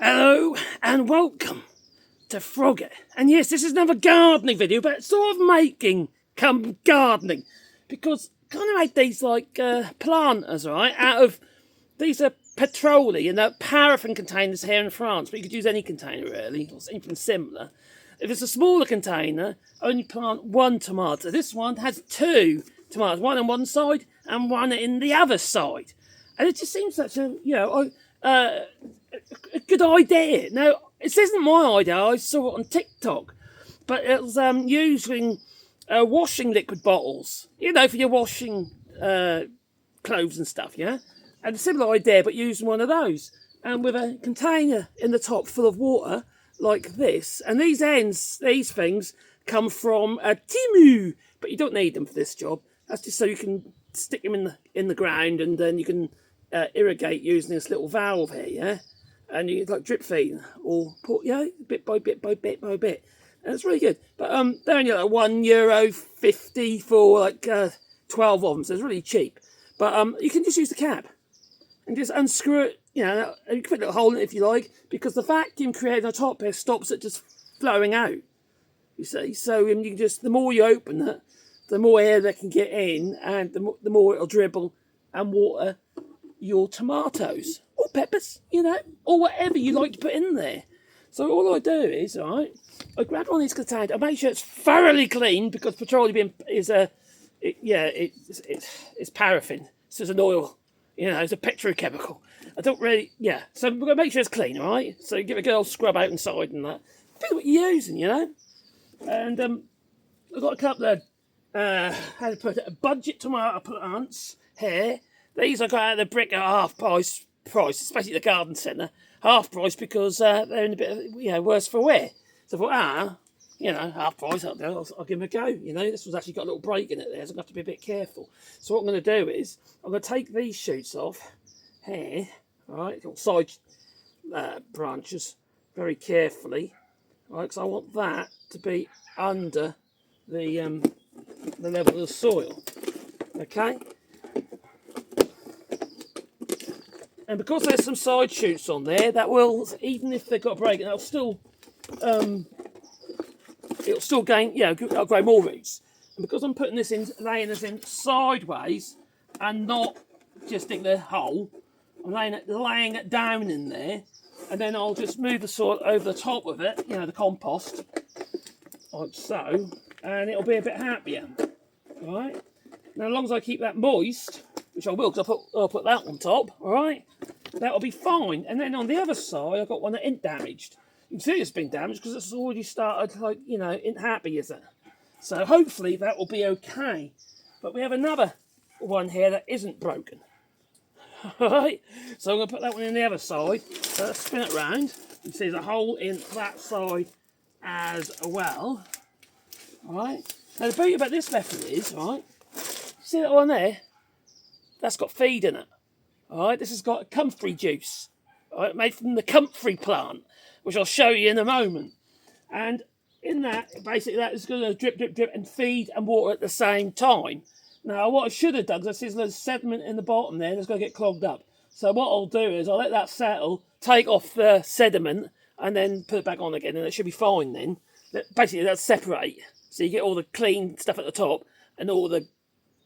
Hello and welcome to Frogger. And yes, this is another gardening video, but sort of making come gardening. Because I kind of made these like planters, right? Out of, these are petroleum, they're paraffin containers here in France, but you could use any container really, or anything similar. If it's a smaller container, only plant one tomato. This one has two tomatoes, one on one side and one in the other side. And it just seems such a, a good idea. Now, this isn't my idea, I saw it on TikTok, but it was using washing liquid bottles, for your washing clothes and stuff, yeah? And a similar idea, but using one of those. And with a container in the top full of water, like this. And these ends, these things, come from Temu, but you don't need them for this job. That's just so you can stick them in the ground, and then you can irrigate using this little valve here, yeah? And you like drip feed, or put, bit by bit by bit by bit. And it's really good. But they're only like €1.50 for like 12 of them, so it's really cheap. But you can just use the cap and just unscrew it, and you can put a little hole in it if you like, because the vacuum created on the top here stops it just flowing out. You see, so you can just, the more you open it, the more air that can get in, and the more it'll dribble and water your tomatoes or peppers, or whatever you like to put in there. So all I do is, I grab one of these containers, I make sure it's thoroughly clean, because petroleum is it's paraffin, so it's an oil, it's a petrochemical. I don't really, so we're going to make sure it's clean, all right? So give it a good old scrub out inside and that. Depends what you're using, And I've got a couple of, how to put it, budget tomato plants here. These I got out of the brick at half price, especially the garden centre. Half price because they're in a bit of, worse for wear. So I thought, half price, I'll give them a go. This one's actually got a little break in it there, so I'm going to have to be a bit careful. So what I'm going to do is, I'm going to take these shoots off here, right, side branches, very carefully, right, because I want that to be under the level of the soil, okay? And because there's some side shoots on there, that will, even if they've got a break, it'll still gain, it'll grow more roots. And because I'm putting this in, laying this in sideways and not just in the hole, I'm laying it down in there, and then I'll just move the soil over the top of it, the compost, like so, and it'll be a bit happier, right? Now, as long as I keep that moist, which I will, because I'll put that on top, all right? That'll be fine. And then on the other side, I've got one that ain't damaged. You can see it's been damaged because it's already started, like, ain't happy, is it? So hopefully that will be okay. But we have another one here that isn't broken. All right? So I'm going to put that one in the other side. Let's spin it round. You can see there's a hole in that side as well. All right? Now the beauty about this method is, right? See that one there? That's got feed in it. All right, this has got comfrey juice, all right, made from the comfrey plant, which I'll show you in a moment. And in that, basically, that is going to drip, drip, drip, and feed and water at the same time. Now, what I should have done, because there's loads of sediment in the bottom there, and it's going to get clogged up. So what I'll do is I'll let that settle, take off the sediment, and then put it back on again, and it should be fine then. Basically, that'll separate. So you get all the clean stuff at the top and all the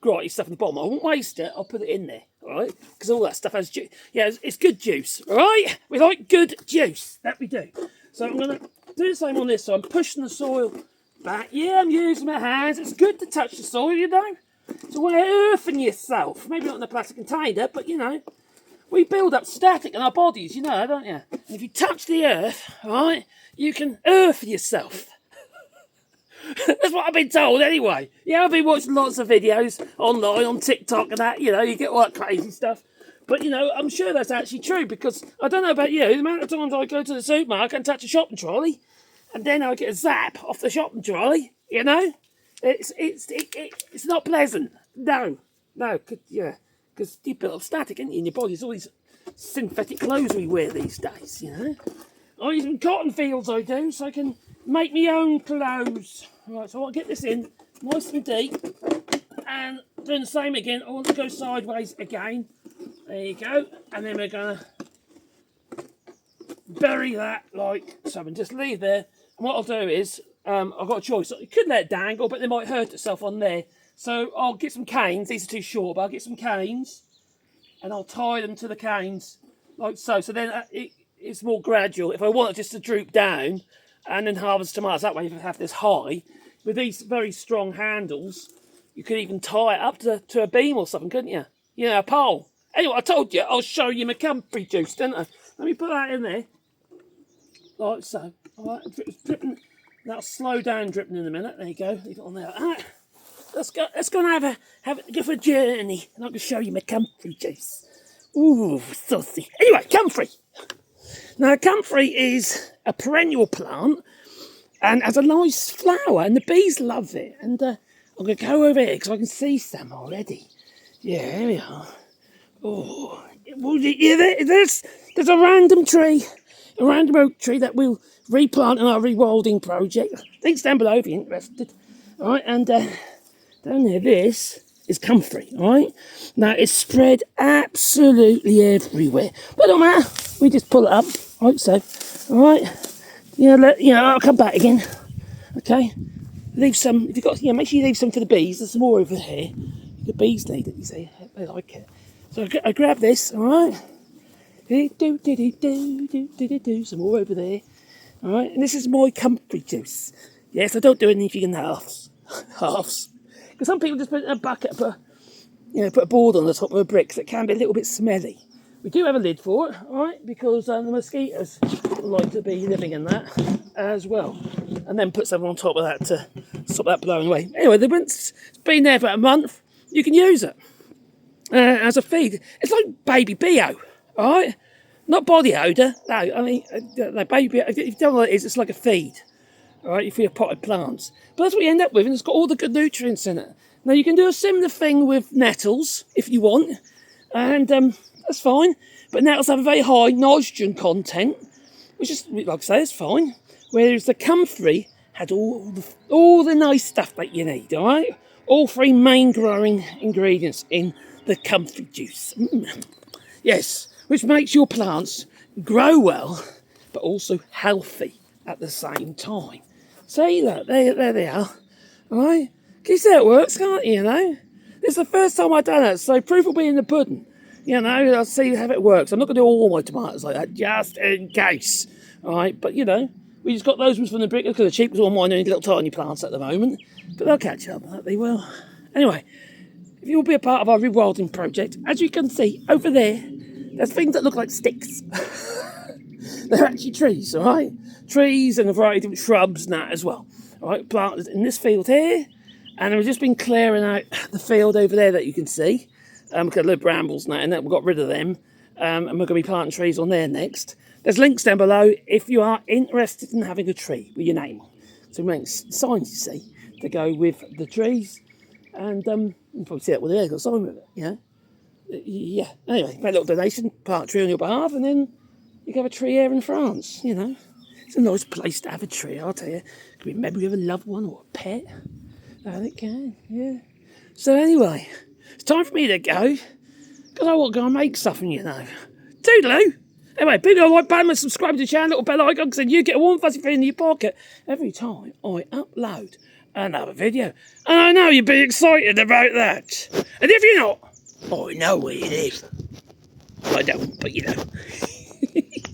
grotty stuff in the bottom. I won't waste it, I'll put it in there, all right? Because all that stuff has juice. Yeah, it's good juice, all right? We like good juice, that we do. So I'm going to do the same on this. So I'm pushing the soil back. Yeah, I'm using my hands. It's good to touch the soil, It's a way of earthing yourself. Maybe not in a plastic container, but, we build up static in our bodies, don't you? And if you touch the earth, all right, you can earth yourself. That's what I've been told anyway. Yeah, I've been watching lots of videos online on TikTok and that, you get all that crazy stuff. But, I'm sure that's actually true, because I don't know about you, the amount of times I go to the supermarket and touch a shopping trolley, and then I get a zap off the shopping trolley, It's not pleasant. No, because you build up static in your body. It's all these synthetic clothes we wear these days, I use them cotton fields, I do, so I can make my own clothes. Right, so I'll get this in nice and deep, and doing the same again. I want to go sideways again. There you go. And then we're going to bury that like so, and just leave there. And what I'll do is, I've got a choice. You could let it dangle, but they might hurt itself on there. So I'll get some canes. These are too short, but I'll get some canes, and I'll tie them to the canes like so. So then it's more gradual. If I want it just to droop down and then harvest tomatoes, that way if I have this high, with these very strong handles, you could even tie it up to a beam or something, couldn't you? Yeah, a pole. Anyway, I told you, I'll show you my comfrey juice, didn't I? Let me put that in there, like so. All right, it's dripping. That'll slow down dripping in a minute. There you go. Leave it on there. All right. Let's go and go for a journey, and I can show you my comfrey juice. Ooh, saucy. Anyway, comfrey. Now, comfrey is a perennial plant and has a nice flower, and the bees love it. And I'm going to go over here because I can see some already. Yeah, here we are. Oh, well, yeah, there's a random tree, a random oak tree that we'll replant in our rewilding project. Links down below if you're interested. All right, and down there, this is comfrey. All right, now it's spread absolutely everywhere, but don't matter. We just pull it up, like so. All right, I'll come back again. Okay, leave some. If you got, make sure you leave some for the bees. There's some more over here. The bees need it. You see, they like it. So I grab this, all right? Some more over there, all right? And this is my comfrey juice. Yes, I don't do anything in halves. Because some people just put it in a bucket, put a board on the top of a brick, so it can be a little bit smelly. We do have a lid for it, all right? Because the mosquitoes like to be living in that as well. And then put something on top of that to stop that blowing away. Anyway, it's been there for a month. You can use it. As a feed. It's like baby BO, all right? Not body odour, no, I mean, like baby BO, if you don't know what it is, it's like a feed, all right, for your potted plants. But that's what you end up with, and it's got all the good nutrients in it. Now, you can do a similar thing with nettles, if you want, and that's fine, but nettles have a very high nitrogen content, which is, like I say, it's fine, whereas the comfrey had all the nice stuff that you need, all right? All three main growing ingredients in the comfrey juice. Yes, which makes your plants grow well, but also healthy at the same time. See, look, there they are. All right? Can you see how it works, can't you, This is the first time I've done it, so proof will be in the pudding. I'll see how it works. I'm not going to do all my tomatoes like that, just in case. All right? But, we just got those ones from the brick because the cheapest one mine only little tiny plants at the moment. But they'll catch up, they will. Anyway, if you'll be a part of our rewilding project, as you can see over there, there's things that look like sticks. They're actually trees, all right? Trees and a variety of different shrubs and that as well. All right, planted in this field here, and we've just been clearing out the field over there that you can see. We've got little brambles and that, we've got rid of them, and we're going to be planting trees on there next. There's links down below if you are interested in having a tree with your name on. So we make signs, you see, to go with the trees. And you can probably see that with there, got a sign with it, Yeah, anyway, make a little donation, plant a tree on your behalf, and then you can have a tree here in France, It's a nice place to have a tree, I'll tell you. It could be a memory of a loved one or a pet. And it can, yeah. So anyway, it's time for me to go, because I want to go and make something, Toodaloo! Anyway, big old like button and subscribe to the channel, little bell icon, because then you get a warm fuzzy feeling in your pocket every time I upload another video. And I know you'll be excited about that. And if you're not, I know where it is. I don't, but